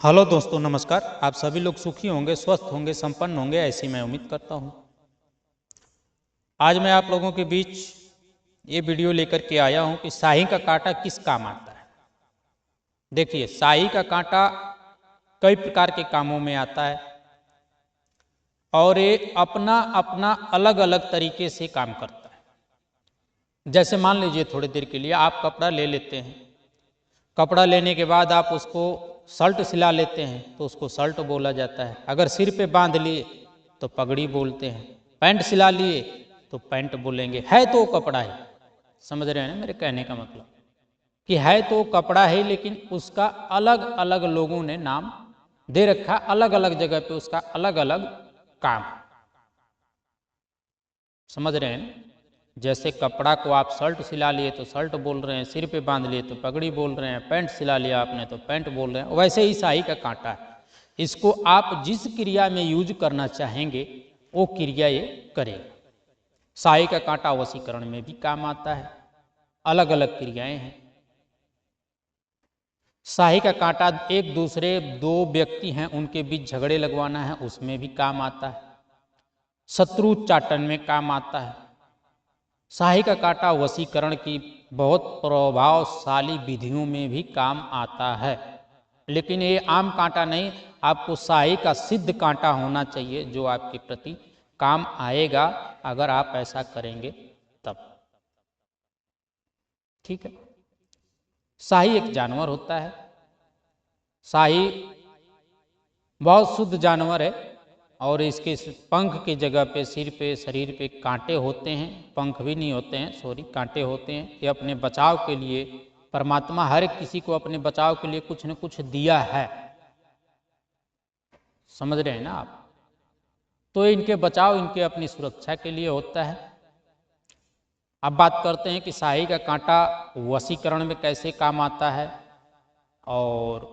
Hello दोस्तों, नमस्कार। आप सभी लोग सुखी होंगे, स्वस्थ होंगे, संपन्न होंगे, ऐसी मैं उम्मीद करता हूं। आज मैं आप लोगों के बीच ये वीडियो लेकर के आया हूं कि स्याही का कांटा किस काम आता है। देखिए, स्याही का कांटा कई प्रकार के कामों में आता है और ये अपना अपना अलग अलग तरीके से काम करता है। जैसे मान लीजिए, थोड़ी देर के लिए आप कपड़ा ले लेते हैं। कपड़ा लेने के बाद आप उसको शर्ट सिला लेते हैं तो उसको शर्ट बोला जाता है। अगर सिर पे बांध लिए तो पगड़ी बोलते हैं। पैंट सिला लिए तो पैंट बोलेंगे। है तो कपड़ा ही, समझ रहे हैं ना मेरे कहने का मतलब, कि है तो कपड़ा है, लेकिन उसका अलग अलग लोगों ने नाम दे रखा, अलग अलग जगह पे उसका अलग अलग काम। समझ रहे हैं ना? जैसे कपड़ा को आप शर्ट सिला लिए तो शर्ट बोल रहे हैं, सिर पे बांध लिए तो पगड़ी बोल रहे हैं, पैंट सिला लिया आपने तो पैंट बोल रहे हैं। वैसे ही स्याही का कांटा है। इसको आप जिस क्रिया में यूज करना चाहेंगे वो क्रिया ये करेगा। स्याही का कांटा वशीकरण में भी काम आता है। अलग अलग क्रियाएं हैं। स्याही का कांटा एक दूसरे दो व्यक्ति हैं उनके बीच झगड़े लगवाना है, उसमें भी काम आता है। शत्रु चाटन में काम आता है। स्याही का कांटा वशीकरण की बहुत प्रभावशाली विधियों में भी काम आता है। लेकिन ये आम कांटा नहीं, आपको स्याही का सिद्ध कांटा होना चाहिए जो आपके प्रति काम आएगा अगर आप ऐसा करेंगे तब। ठीक है। स्याही एक जानवर होता है। स्याही बहुत शुद्ध जानवर है और इसके पंख की जगह पे, सिर पे, शरीर पे कांटे होते हैं। पंख भी नहीं होते हैं, सॉरी, कांटे होते हैं। ये अपने बचाव के लिए, परमात्मा हर किसी को अपने बचाव के लिए कुछ न कुछ दिया है। समझ रहे हैं ना आप? तो इनके बचाव, इनके अपनी सुरक्षा के लिए होता है। अब बात करते हैं कि स्याही का कांटा वशीकरण में कैसे काम आता है और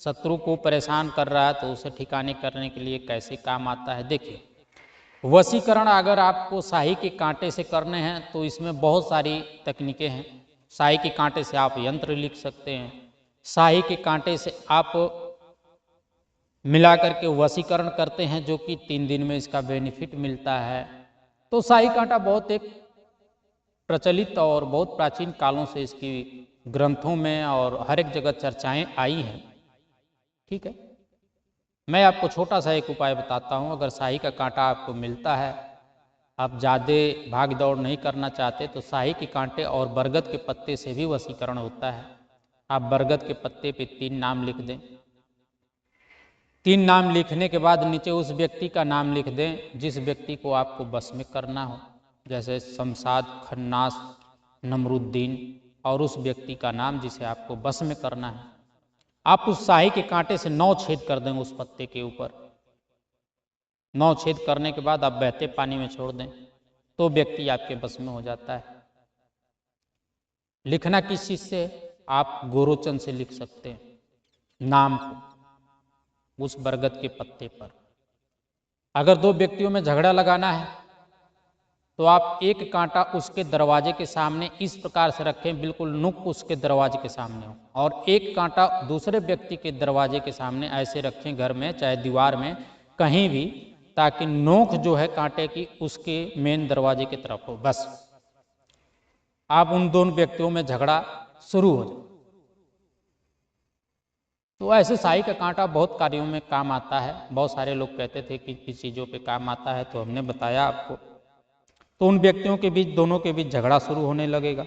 शत्रु को परेशान कर रहा है तो उसे ठिकाने करने के लिए कैसे काम आता है। देखिए, वशीकरण अगर आपको स्याही के कांटे से करने हैं तो इसमें बहुत सारी तकनीकें हैं। स्याही के कांटे से आप यंत्र लिख सकते हैं। स्याही के कांटे से आप मिला करके वशीकरण करते हैं, जो कि 3 दिन में इसका बेनिफिट मिलता है। तो स्याही कांटा बहुत एक प्रचलित और बहुत प्राचीन कालों से इसकी ग्रंथों में और हर एक जगह चर्चाएं आई हैं। ठीक है। मैं आपको छोटा सा एक उपाय बताता हूं। अगर स्याही का कांटा आपको मिलता है, आप ज़्यादा भाग दौड़ नहीं करना चाहते, तो स्याही के कांटे और बरगद के पत्ते से भी वशीकरण होता है। आप बरगद के पत्ते पे 3 नाम लिख दें। 3 नाम लिखने के बाद नीचे उस व्यक्ति का नाम लिख दें जिस व्यक्ति को आपको बस में करना हो। जैसे शमशाद, खन्नास, नमरुद्दीन, और उस व्यक्ति का नाम जिसे आपको बस में करना है। आप उस स्याही के कांटे से 9 छेद कर दें उस पत्ते के ऊपर। 9 छेद करने के बाद आप बहते पानी में छोड़ दें तो व्यक्ति आपके बस में हो जाता है। लिखना किस चीज से? आप गोरोचन से लिख सकते हैं नाम को उस बरगद के पत्ते पर। अगर 2 व्यक्तियों में झगड़ा लगाना है तो आप एक कांटा उसके दरवाजे के सामने इस प्रकार से रखें, बिल्कुल नुक उसके दरवाजे के सामने हो, और एक कांटा दूसरे व्यक्ति के दरवाजे के सामने ऐसे रखें, घर में चाहे दीवार में कहीं भी, ताकि नोक जो है कांटे की उसके मेन दरवाजे की तरफ हो। बस आप उन दोनों व्यक्तियों में झगड़ा शुरू हो जाए। तो ऐसे स्याही का कांटा बहुत कार्यों में काम आता है। बहुत सारे लोग कहते थे कि किस चीज़ों पे काम आता है, तो हमने बताया आपको। तो उन व्यक्तियों के बीच, दोनों के बीच झगड़ा शुरू होने लगेगा।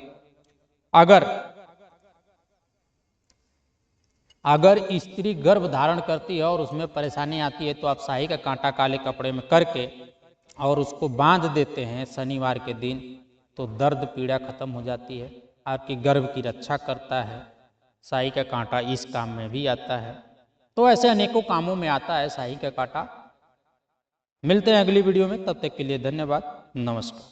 अगर स्त्री गर्भ धारण करती है और उसमें परेशानी आती है तो आप स्याही का कांटा काले कपड़े में करके और उसको बांध देते हैं शनिवार के दिन, तो दर्द पीड़ा खत्म हो जाती है, आपकी गर्भ की रक्षा करता है। स्याही का कांटा इस काम में भी आता है। तो ऐसे अनेकों कामों में आता है स्याही का कांटा। मिलते हैं अगली वीडियो में, तब तक के लिए धन्यवाद, नमस्कार।